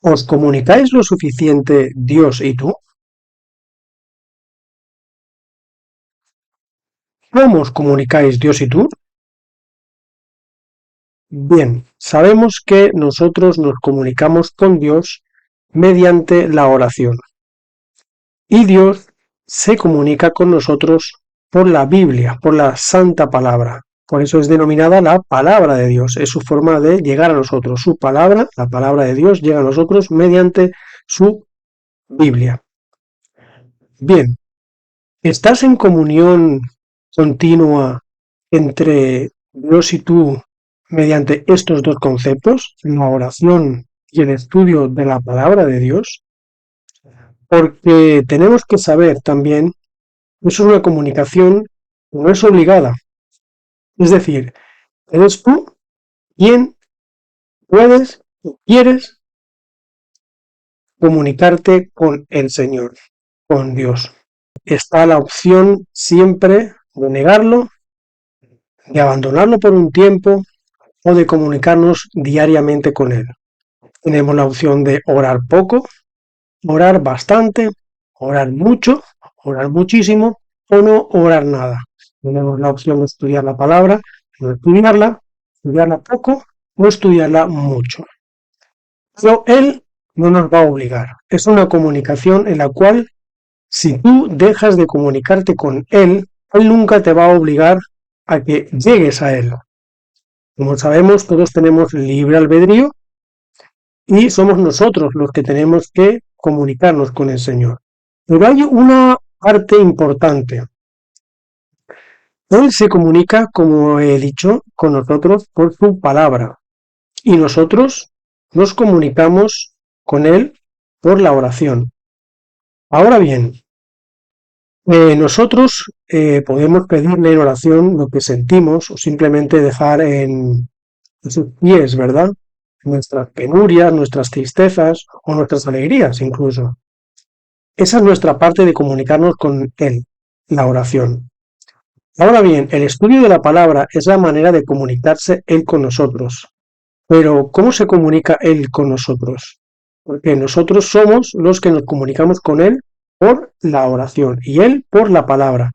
¿Os comunicáis lo suficiente Dios y tú? ¿Cómo os comunicáis Dios y tú? Bien, sabemos que nosotros nos comunicamos con Dios mediante la oración y Dios se comunica con nosotros por la Biblia, por la Santa Palabra. Por eso es denominada la palabra de Dios, es su forma de llegar a nosotros. Su palabra, la palabra de Dios, llega a nosotros mediante su Biblia. Bien, ¿estás en comunión continua entre Dios y tú mediante estos dos conceptos, la oración y el estudio de la palabra de Dios? Porque tenemos que saber también que eso es una comunicación que no es obligada. Es decir, eres tú quien puedes o quieres comunicarte con el Señor, con Dios. Está la opción siempre de negarlo, de abandonarlo por un tiempo o de comunicarnos diariamente con Él. Tenemos la opción de orar poco, orar bastante, orar mucho, orar muchísimo o no orar nada. Tenemos la opción de estudiar la palabra, no estudiarla poco o estudiarla mucho. Pero Él no nos va a obligar. Es una comunicación en la cual si tú dejas de comunicarte con Él, Él nunca te va a obligar a que llegues a Él. Como sabemos, todos tenemos libre albedrío y somos nosotros los que tenemos que comunicarnos con el Señor. Pero hay una parte importante. Él se comunica, como he dicho, con nosotros por su palabra y nosotros nos comunicamos con Él por la oración. Ahora bien, nosotros podemos pedirle en oración lo que sentimos o simplemente dejar en sus pies, ¿verdad? Nuestras penurias, nuestras tristezas o nuestras alegrías incluso. Esa es nuestra parte de comunicarnos con Él, la oración. Ahora bien, el estudio de la palabra es la manera de comunicarse Él con nosotros. Pero, ¿cómo se comunica Él con nosotros? Porque nosotros somos los que nos comunicamos con Él por la oración y Él por la palabra.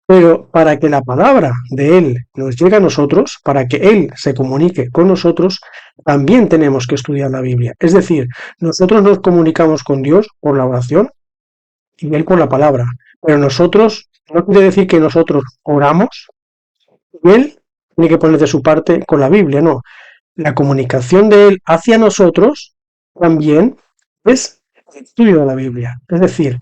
Pero para que la palabra de Él nos llegue a nosotros, para que Él se comunique con nosotros, también tenemos que estudiar la Biblia. Es decir, nosotros nos comunicamos con Dios por la oración y Él por la palabra. Pero nosotros, no quiere decir que nosotros oramos y Él tiene que poner de su parte con la Biblia, no. La comunicación de Él hacia nosotros también es el estudio de la Biblia. Es decir,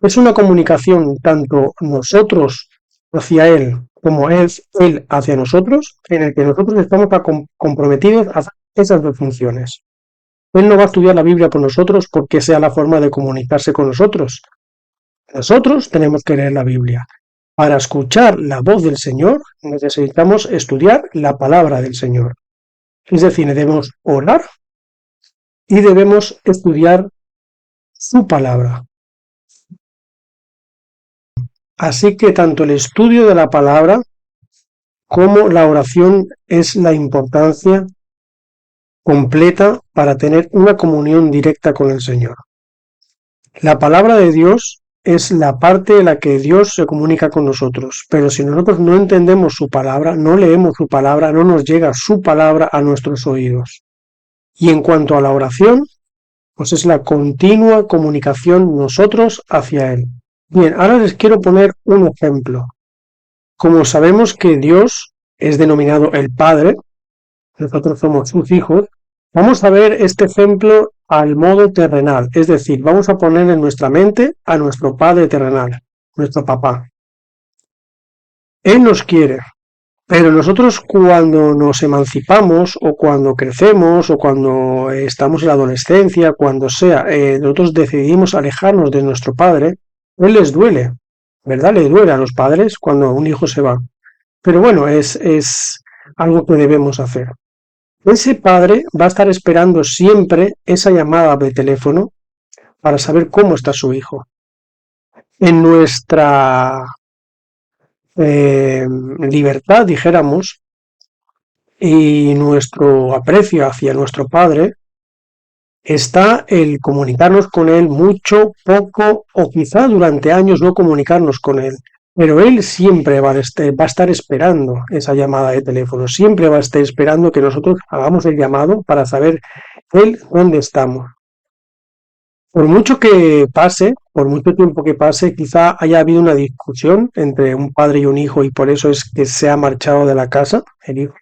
es una comunicación tanto nosotros hacia Él como es Él hacia nosotros, en el que nosotros estamos comprometidos a hacer esas dos funciones. Él no va a estudiar la Biblia por nosotros porque sea la forma de comunicarse con nosotros. Nosotros tenemos que leer la Biblia. Para escuchar la voz del Señor necesitamos estudiar la palabra del Señor. Es decir, debemos orar y debemos estudiar su palabra. Así que tanto el estudio de la palabra como la oración es la importancia completa para tener una comunión directa con el Señor. La palabra de Dios es la parte en la que Dios se comunica con nosotros, pero si nosotros no entendemos su palabra, no leemos su palabra, no nos llega su palabra a nuestros oídos. Y en cuanto a la oración, pues es la continua comunicación nosotros hacia Él. Bien, ahora les quiero poner un ejemplo. Como sabemos que Dios es denominado el Padre, nosotros somos sus hijos, vamos a ver este ejemplo al modo terrenal, es decir, vamos a poner en nuestra mente a nuestro Padre terrenal, nuestro papá. Él nos quiere, pero nosotros cuando nos emancipamos o cuando crecemos o cuando estamos en la adolescencia, cuando sea, nosotros decidimos alejarnos de nuestro Padre, Él les duele, ¿verdad? Le duele a los padres cuando un hijo se va. Pero bueno, es algo que debemos hacer. Ese padre va a estar esperando siempre esa llamada de teléfono para saber cómo está su hijo. En nuestra libertad, dijéramos, y nuestro aprecio hacia nuestro padre, está el comunicarnos con Él mucho, poco o quizá durante años no comunicarnos con Él. Pero Él siempre va a estar esperando esa llamada de teléfono, siempre va a estar esperando que nosotros hagamos el llamado para saber Él dónde estamos. Por mucho que pase, por mucho tiempo que pase, quizá haya habido una discusión entre un padre y un hijo y por eso es que se ha marchado de la casa el hijo.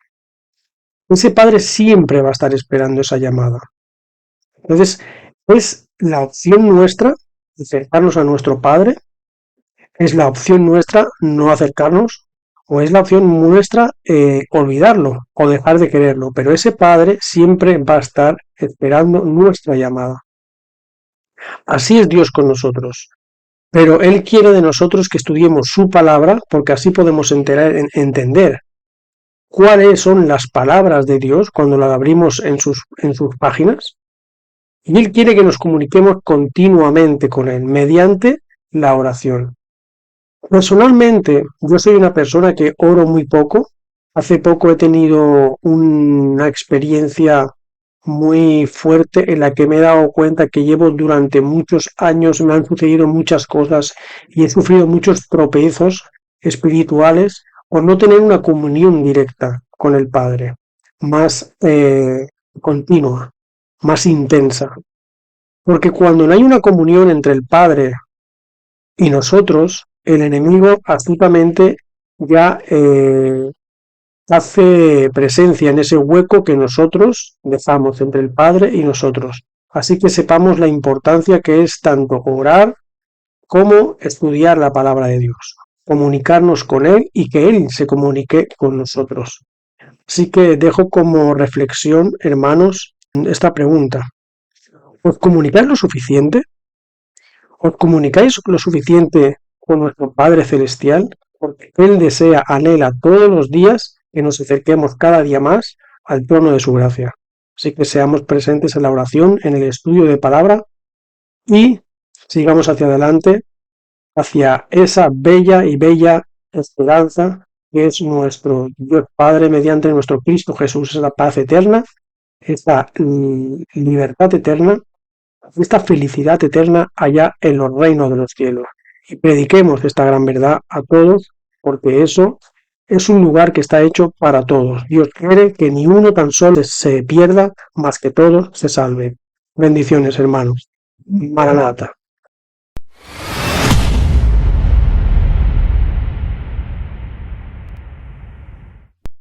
Ese padre siempre va a estar esperando esa llamada. Entonces, es la opción nuestra acercarnos a nuestro padre, es la opción nuestra no acercarnos, o es la opción nuestra olvidarlo o dejar de quererlo. Pero ese padre siempre va a estar esperando nuestra llamada. Así es Dios con nosotros. Pero Él quiere de nosotros que estudiemos su palabra, porque así podemos entender cuáles son las palabras de Dios cuando las abrimos en sus páginas. Y Él quiere que nos comuniquemos continuamente con Él mediante la oración. Personalmente, yo soy una persona que oro muy poco. Hace poco he tenido una experiencia muy fuerte en la que me he dado cuenta que llevo durante muchos años, me han sucedido muchas cosas y he sufrido muchos tropezos espirituales por no tener una comunión directa con el Padre, más continua, más intensa. Porque cuando no hay una comunión entre el Padre y nosotros, el enemigo astutamente ya hace presencia en ese hueco que nosotros dejamos entre el Padre y nosotros. Así que sepamos la importancia que es tanto orar como estudiar la palabra de Dios, comunicarnos con Él y que Él se comunique con nosotros. Así que dejo como reflexión, hermanos, esta pregunta. ¿Os comunicáis lo suficiente? ¿Os comunicáis lo suficiente con nuestro Padre Celestial? Porque Él desea, anhela todos los días que nos acerquemos cada día más al trono de su gracia. Así que seamos presentes en la oración, en el estudio de palabra y sigamos hacia adelante, hacia esa bella esperanza que es nuestro Dios Padre mediante nuestro Cristo Jesús, esa paz eterna, esa libertad eterna, esta felicidad eterna allá en los reinos de los cielos. Y prediquemos esta gran verdad a todos, porque eso es un lugar que está hecho para todos. Dios quiere que ni uno tan solo se pierda, más que todos se salven. Bendiciones, hermanos. Maranata.